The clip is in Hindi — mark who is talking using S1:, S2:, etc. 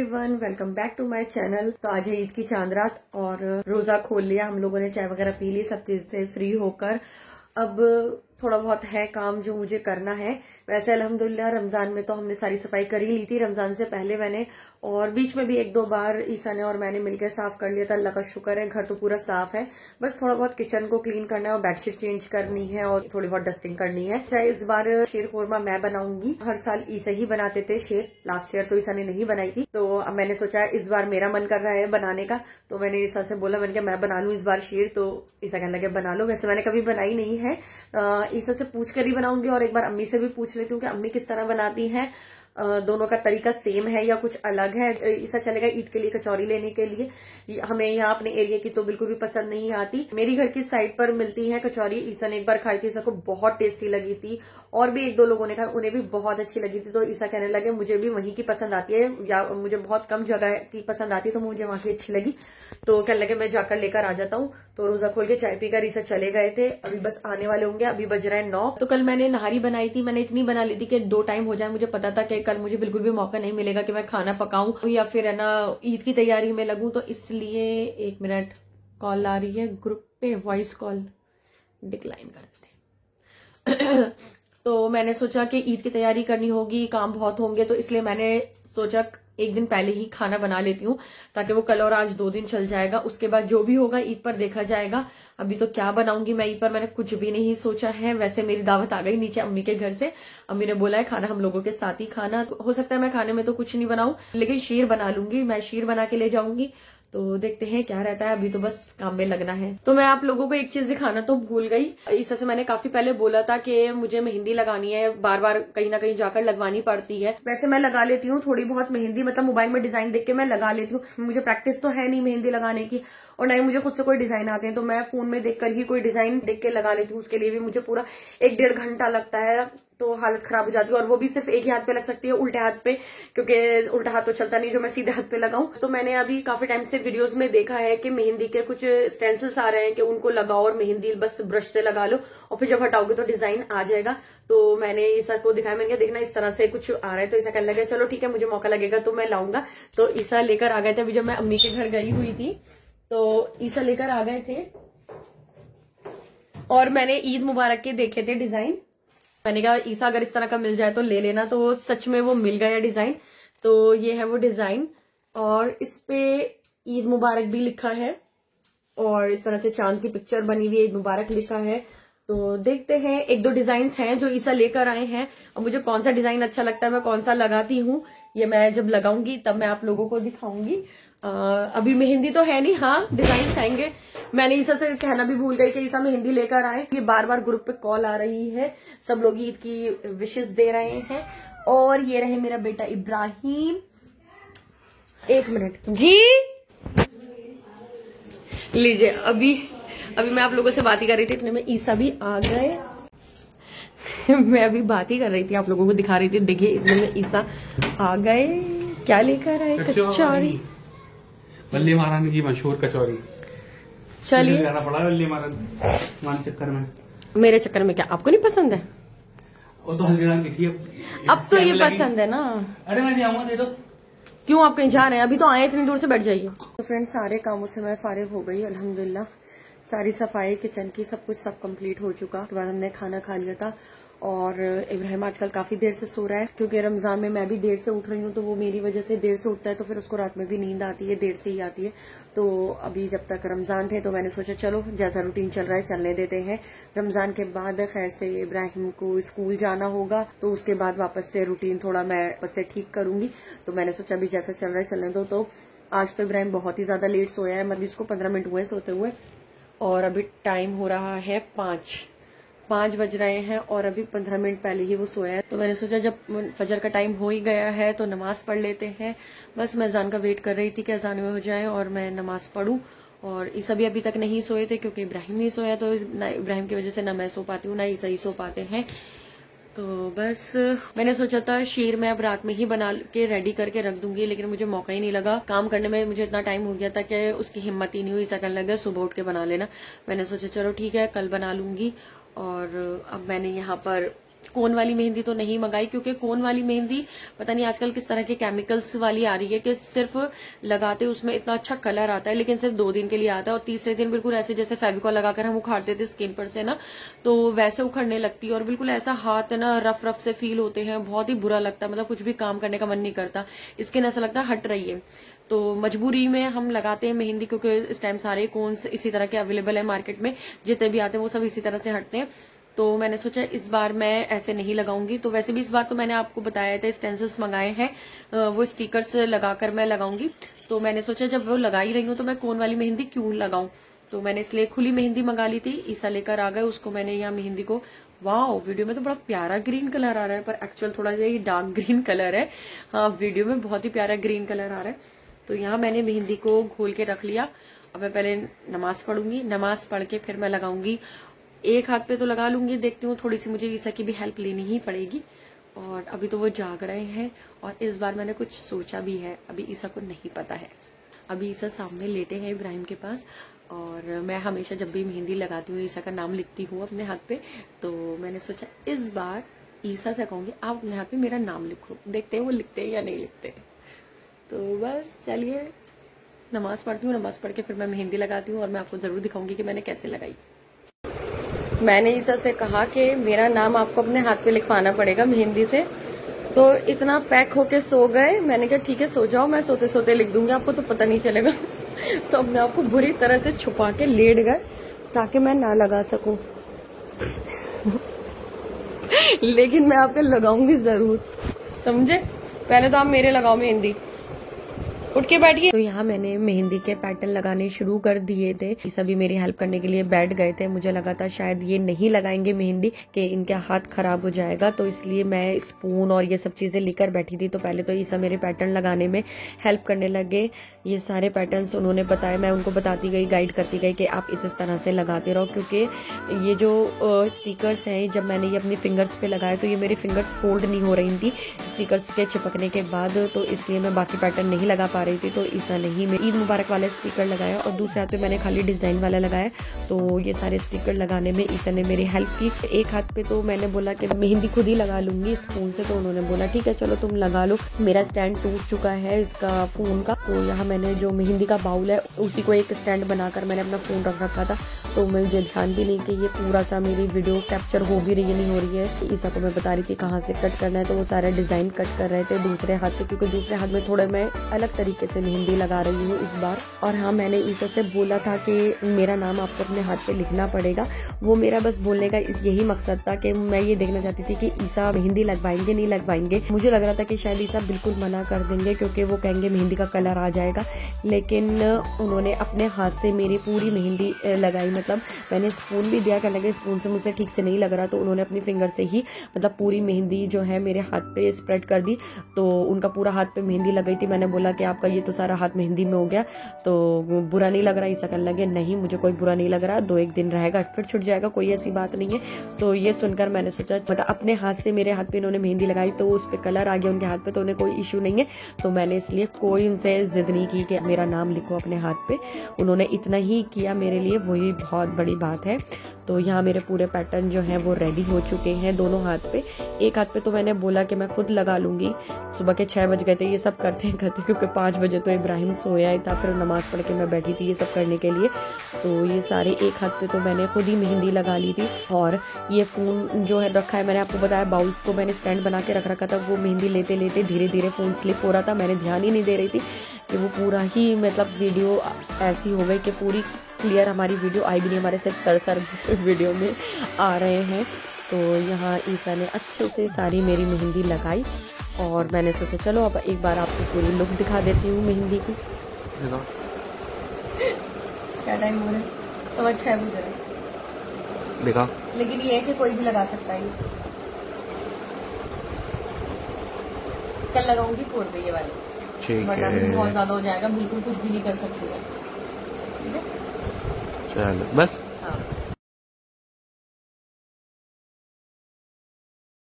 S1: Everyone, welcome back to my channel. तो आज है ईद की चांद रात और रोजा खोल लिया हम लोगों ने, चाय वगैरह पी ली, सब चीज से फ्री होकर अब थोड़ा बहुत है काम जो मुझे करना है। वैसे अल्हम्दुलिल्लाह रमजान में तो हमने सारी सफाई कर ही ली थी, रमजान से पहले मैंने, और बीच में भी एक दो बार ईसा ने और मैंने मिलकर साफ कर लिया था। अल्लाह का शुक्र है, घर तो पूरा साफ है। बस थोड़ा बहुत किचन को क्लीन करना है और बेडशीट चेंज करनी है और थोड़ी बहुत डस्टिंग करनी है। चाहे इस बार शीर खुरमा मैं बनाऊंगी, हर साल ईसा ही बनाते थे शीर, लास्ट ईयर तो ईसा ने नहीं बनाई थी। तो अब मैंने सोचा इस बार मेरा मन कर रहा है बनाने का, तो मैंने ईसा से बोला, मैंने कहा मैं बना लूं इस बार शीर। तो ईसा कहने लगे बना लो। वैसे मैंने कभी बनाई नहीं है, ईसा से पूछ कर ही बनाऊंगी और एक बार अम्मी से भी पूछ लेती हूँ कि अम्मी किस तरह बनाती हैं, दोनों का तरीका सेम है या कुछ अलग है। ईसा चलेगा ईद के लिए कचौरी लेने के लिए, हमें यहाँ अपने एरिया की तो बिल्कुल भी पसंद नहीं आती। मेरी घर की साइड पर मिलती है कचौरी, ईसा ने एक बार खाई थी, ईसा को बहुत टेस्टी लगी थी और भी एक दो लोगों ने खाई, उन्हें भी बहुत अच्छी लगी थी। तो ईसा कहने लगे मुझे भी वहीं की पसंद आती है, या मुझे बहुत कम जगह की पसंद आती है तो मुझे वहां की अच्छी लगी। तो कहने लगे मैं जाकर लेकर आ जाता हूँ। तो रोजा खोल के चाय पीकर ईसा चले गए थे, अभी बस आने वाले होंगे, अभी बज रहे हैं 9। तो कल मैंने नहारी बनाई थी, मैंने इतनी बना ली थी कि 2 टाइम हो जाए। मुझे पता था कि कल मुझे बिल्कुल भी मौका नहीं मिलेगा कि मैं खाना पकाऊं या फिर है ना ईद की तैयारी में लगूं। तो इसलिए 1 मिनट, कॉल आ रही है ग्रुप पे, वॉइस कॉल डिक्लाइन कर देते। तो मैंने सोचा कि ईद की तैयारी करनी होगी, काम बहुत होंगे, तो इसलिए मैंने सोचा एक दिन पहले ही खाना बना लेती हूँ ताकि वो कल और आज 2 दिन चल जाएगा। उसके बाद जो भी होगा ईद पर देखा जाएगा। अभी तो क्या बनाऊंगी मैं ईद पर, मैंने कुछ भी नहीं सोचा है। वैसे मेरी दावत आ गई नीचे अम्मी के घर से, अम्मी ने बोला है खाना हम लोगों के साथ ही खाना। हो सकता है मैं खाने में तो कुछ नहीं बनाऊं, लेकिन शीर बना लूंगी, मैं शीर बना के ले जाऊंगी। तो देखते हैं क्या रहता है, अभी तो बस काम में लगना है। तो मैं आप लोगों को एक चीज दिखाना तो भूल गई। ईसा से मैंने काफी पहले बोला था कि मुझे मेहंदी लगानी है, बार बार कहीं ना कहीं जाकर लगवानी पड़ती है। वैसे मैं लगा लेती हूँ थोड़ी बहुत मेहंदी, मतलब मोबाइल में डिजाइन देख के मैं लगा लेती हूँ। मुझे प्रैक्टिस तो है नहीं मेहंदी लगाने की, और ना ही मुझे खुद से कोई डिजाइन आते हैं, तो मैं फोन में देखकर ही कोई डिजाइन देख के लगा लेती हूँ। उसके लिए भी मुझे पूरा 1-1.5 घंटा लगता है, तो हालत खराब हो जाती है। और वो भी सिर्फ एक ही हाथ पे लग सकती है, उल्टे हाथ पे, क्योंकि उल्टा हाथ तो चलता नहीं जो मैं सीधे हाथ पे लगाऊं। तो मैंने अभी काफी टाइम से वीडियोस में देखा है कि मेहंदी के कुछ स्टेंसिल्स आ रहे हैं कि उनको लगाओ और मेहंदी बस ब्रश से लगा लो और फिर जब हटाओगे तो डिजाइन आ जाएगा। तो मैंने ईसा को दिखाया, मैंने देखना इस तरह से कुछ आ रहा है। तो ईसा कहने लगा चलो ठीक है, मुझे मौका लगेगा तो मैं लाऊंगा। तो ईसा लेकर आ गए थे, अभी जब मैं अम्मी के घर गई हुई थी तो ईसा लेकर आ गए थे और मैंने ईद मुबारक के देखे थे डिजाइन। मैंने कहा ईसा अगर इस तरह का मिल जाए तो ले लेना, तो सच में वो मिल गया डिजाइन। तो ये है वो डिजाइन और इस पे ईद मुबारक भी लिखा है और इस तरह से चांद की पिक्चर बनी हुई है, ईद मुबारक लिखा है। तो देखते हैं, 1-2 डिजाइन हैं जो ईसा लेकर आए हैं और मुझे कौन सा डिजाइन अच्छा लगता है, मैं कौन सा लगाती हूँ, ये मैं जब लगाऊंगी तब मैं आप लोगों को दिखाऊंगी। अभी मेहंदी तो है नहीं, हाँ डिजाइन आएंगे। मैंने ईसा से कहना भी भूल गई कि ईसा मेहंदी लेकर आए। ये बार बार ग्रुप पे कॉल आ रही है, सब लोग ईद की विशेस दे रहे हैं। और ये रहे मेरा बेटा इब्राहिम, 1 मिनट जी, लीजिए। अभी मैं आप लोगों से बात ही कर रही थी, इतने में ईसा भी आ गए। मैं अभी बात ही कर रही थी, आप लोगों को दिखा रही थी, देखिए इतने में ईसा आ गए। क्या लेकर आए? कचौरी,
S2: वल्ली महारानी की मशहूर कचौरी।
S1: चलिए,
S2: पड़ा वल्ली महारानी चक्कर में।
S1: मेरे चक्कर में क्या आपको नहीं पसंद है?
S2: वो तो हल्दीराम की थी,
S1: अब तो ये पसंद है ना।
S2: अरे मैं जाऊंगा, दे दो।
S1: क्यों आप कहीं जा रहे हैं? अभी तो आए, इतनी दूर से बैठ जाइए। तो फ्रेंड्स, सारे कामों से मैं फारिग हो गई अल्हम्दुलिल्लाह। सारी सफाई किचन की सब कुछ सब कंप्लीट हो चुका। उसके बाद हमने खाना खा लिया था और इब्राहिम आजकल काफी देर से सो रहा है, क्योंकि रमजान में मैं भी देर से उठ रही हूँ, तो वो मेरी वजह से देर से उठता है, तो फिर उसको रात में भी नींद आती है, देर से ही आती है। तो अभी जब तक रमजान थे तो मैंने सोचा चलो जैसा रूटीन चल रहा है चलने देते हैं। रमजान के बाद खैर से इब्राहिम को स्कूल जाना होगा, तो उसके बाद वापस से रूटीन थोड़ा मैं वापस से ठीक करूंगी। तो मैंने सोचा अभी जैसा चल रहा है चलने दो। तो आज तो इब्राहिम बहुत ही ज्यादा लेट सोया है, मतलब इसको 15 मिनट हुए सोते हुए, और अभी टाइम हो रहा है 5 बज रहे हैं और अभी 15 मिनट पहले ही वो सोया है। तो मैंने सोचा जब फजर का टाइम हो ही गया है तो नमाज पढ़ लेते हैं। बस मैं अजान का वेट कर रही थी कि अजान हो जाए और मैं नमाज पढ़ूं। और ईसा भी अभी तक नहीं सोए थे क्योंकि इब्राहिम नहीं सोया, तो ना इब्राहिम की वजह से ना मैं सो पाती हूँ ना ईसा ही सो पाते हैं। तो बस मैंने सोचा था शीर मैं अब रात में ही बना के रेडी करके रख दूंगी, लेकिन मुझे मौका ही नहीं लगा। काम करने में मुझे इतना टाइम हो गया था कि उसकी हिम्मत ही नहीं हुई। ऐसा करने लगा सुबह उठ के बना लेना। मैंने सोचा चलो ठीक है कल बना लूंगी। और अब मैंने यहाँ पर कोन वाली मेहंदी तो नहीं मंगाई, क्योंकि कोन वाली मेहंदी पता नहीं आजकल किस तरह के केमिकल्स वाली आ रही है कि सिर्फ लगाते उसमें इतना अच्छा कलर आता है, लेकिन सिर्फ 2 दिन के लिए आता है और तीसरे दिन बिल्कुल ऐसे जैसे फेविकॉल लगाकर हम उखाड़ते थे स्किन पर से ना, तो वैसे उखड़ने लगती है और बिल्कुल ऐसा हाथ ना रफ रफ से फील होते हैं, बहुत ही बुरा लगता है, मतलब कुछ भी काम करने का मन नहीं करता, स्किन ऐसा लगता है हट रही है। तो मजबूरी में हम लगाते हैं मेहंदी, क्योंकि इस टाइम सारे कोन्स इसी तरह के अवेलेबल है मार्केट में, जितने भी आते हैं वो सब इसी तरह से हटते हैं। तो मैंने सोचा इस बार मैं ऐसे नहीं लगाऊंगी। तो वैसे भी इस बार तो मैंने आपको बताया था स्टेंसिल्स मंगाए हैं, वो स्टिकर्स लगाकर मैं लगाऊंगी। तो मैंने सोचा जब वो लगा ही रही हूँ तो मैं कोन वाली मेहंदी क्यों लगाऊं, तो मैंने इसलिए खुली मेहंदी मंगा ली थी। ईसा लेकर आ गए उसको, मैंने यहाँ मेहंदी को, वाह वीडियो में तो बड़ा प्यारा ग्रीन कलर आ रहा है, पर एक्चुअल थोड़ा सा ये डार्क ग्रीन कलर है। हाँ, वीडियो में बहुत ही प्यारा ग्रीन कलर आ रहा है। तो यहाँ मैंने मेहंदी को घोल के रख लिया। अब मैं पहले नमाज पढ़ूंगी, नमाज पढ़ के फिर मैं लगाऊंगी। एक हाथ पे तो लगा लूंगी, देखती हूँ थोड़ी सी मुझे ईसा की भी हेल्प लेनी ही पड़ेगी। और अभी तो वो जाग रहे हैं और इस बार मैंने कुछ सोचा भी है, अभी ईसा को नहीं पता है। अभी ईसा सामने लेटे हैं इब्राहिम के पास, और मैं हमेशा जब भी मेहंदी लगाती हूँ ईसा का नाम लिखती हूँ अपने हाथ पे। तो मैंने सोचा इस बार ईसा से कहूंगी आप अपने हाथ पे मेरा नाम लिखो, देखते हैं वो लिखते हैं या नहीं लिखते। तो बस चलिए नमाज पढ़ती हूँ, नमाज पढ़ के फिर मैं मेहंदी लगाती हूँ और मैं आपको जरूर दिखाऊंगी कि मैंने कैसे लगाई। मैंने ईसा से कहा कि मेरा नाम आपको अपने हाथ पे लिखवाना पड़ेगा मेहंदी से, तो इतना पैक होके सो गए। मैंने कहा ठीक है सो जाओ, मैं सोते सोते लिख दूंगी, आपको तो पता नहीं चलेगा। तो अपने आप को बुरी तरह से छुपा के लेट गए ताकि मैं ना लगा सकूं। लेकिन मैं आपके लगाऊंगी जरूर, समझे। पहले तो आप मेरे लगाओ मेहंदी, उठ के बैठिए। तो यहाँ मैंने मेहंदी के पैटर्न लगाने शुरू कर दिए थे। ये सभी मेरी हेल्प करने के लिए बैठ गए थे। मुझे लगा था शायद ये नहीं लगाएंगे मेहंदी कि इनका हाथ खराब हो जाएगा, तो इसलिए मैं स्पून और ये सब चीजें लेकर बैठी थी। तो पहले तो ये सब मेरे पैटर्न लगाने में हेल्प करने लगे। ये सारे पैटर्न्स उन्होंने बताया, मैं उनको बताती गई, गाइड करती गई कि आप इस तरह से लगाते रहो, क्योंकि ये जो स्टिकर्स हैं जब मैंने ये अपनी फिंगर्स पे लगाए तो ये मेरी फिंगर्स फोल्ड नहीं हो रही थी स्टिकर्स के चिपकने के बाद, तो इसलिए मैं बाकी पैटर्न नहीं लगा पा रही थी। तो ईसा ने ही ईद मुबारक वाला स्टिकर लगाया और दूसरे हाथ पे मैंने खाली डिजाइन वाला लगाया। तो ये सारे स्टिकर लगाने में ईसा ने मेरी हेल्प की। एक हाथ पे तो मैंने बोला कि मेहंदी खुद ही लगा लूंगी स्पून से, तो उन्होंने बोला ठीक है चलो तुम लगा लो। मेरा स्टैंड टूट चुका है इसका फोन का, तो यहाँ मैंने जो मेहंदी का बाउल है उसी को एक स्टैंड बनाकर मैंने अपना फोन रख रखा था। तो मुझे ध्यान भी नहीं कि ये पूरा सा मेरी वीडियो कैप्चर हो भी रही है नहीं हो रही है। ईसा को मैं बता रही थी कहाँ से कट करना है, तो वो सारा डिजाइन कट कर रहे थे दूसरे हाथ पे, क्योंकि दूसरे हाथ में थोड़ा मैं अलग तरीके से मेहंदी लगा रही हूँ इस बार। और हाँ, मैंने ईसा से बोला था कि मेरा नाम आपको अपने हाथ पे लिखना पड़ेगा। वो मेरा बस बोलने का यही मकसद था कि मैं ये देखना चाहती थी कि ईसा मेहंदी लगवाएंगे नहीं लगवाएंगे। मुझे लग रहा था कि शायद ईसा बिल्कुल मना कर देंगे क्योंकि वो कहेंगे मेहंदी का कलर आ जाएगा, लेकिन उन्होंने अपने हाथ से मेरी पूरी मेहंदी लगाई। मतलब मैंने स्पून भी दिया, कहने लगे स्पून से मुझसे ठीक से नहीं लग रहा, तो उन्होंने अपनी फिंगर से ही मतलब पूरी मेहंदी जो है मेरे हाथ पे स्प्रेड कर दी। तो उनका पूरा हाथ पे मेहंदी लग गई थी। मैंने बोला कि आपका ये तो सारा हाथ मेहंदी में हो गया, तो बुरा नहीं लग रहा। ईसा कहने लगे नहीं मुझे कोई बुरा नहीं लग रहा, 2-1 दिन रहेगा फिर छूट जाएगा, कोई ऐसी बात नहीं है। तो ये सुनकर मैंने सोचा मतलब अपने हाथ से मेरे हाथ पे इन्होंने मेहंदी लगाई तो उस पे कलर आ गया उनके हाथ पे, तो उन्हें कोई इशू नहीं है। तो मैंने इसलिए कोई उनसे जिद नहीं की कि मेरा नाम लिखो अपने हाथ पे। उन्होंने इतना ही किया मेरे लिए, वही बहुत बड़ी बात है। तो यहाँ मेरे पूरे पैटर्न जो हैं वो रेडी हो चुके हैं दोनों हाथ पे। एक हाथ पे तो मैंने बोला कि मैं खुद लगा लूंगी। सुबह के 6 बज गए थे ये सब करते क्योंकि 5 बजे तो इब्राहिम सोया ही था, फिर नमाज पढ़ के मैं बैठी थी ये सब करने के लिए। तो ये सारे एक हाथ पे तो मैंने खुद ही मेहंदी लगा ली थी। और ये फोन जो है रखा है, मैंने आपको बताया बाउल्स को मैंने स्टैंड बना के रख रखा था। वो मेहंदी लेते लेते धीरे धीरे फोन स्लिप हो रहा था, मैंने ध्यान ही नहीं दे रही थी कि वो पूरा ही मतलब वीडियो ऐसी हो गई कि पूरी क्लियर हमारी वीडियो आई भी नहीं, हमारे सिर्फ सर वीडियो में आ रहे हैं। तो यहाँ ईसा ने अच्छे से सारी मेरी मेहंदी लगाई और मैंने सोचा चलो अब एक बार आपको पूरी लुक दिखा देती हूँ मेहंदी की। क्या टाइम हो रहा है? 6:15 बज रहे देखा, लेकिन ये है कि कोई भी लगा सकता है। कल लगाऊंगी पूर्व ये वाली, वरना भी बहुत ज्यादा हो जाएगा, बिल्कुल कुछ भी नहीं कर सकती है।
S2: चलो बस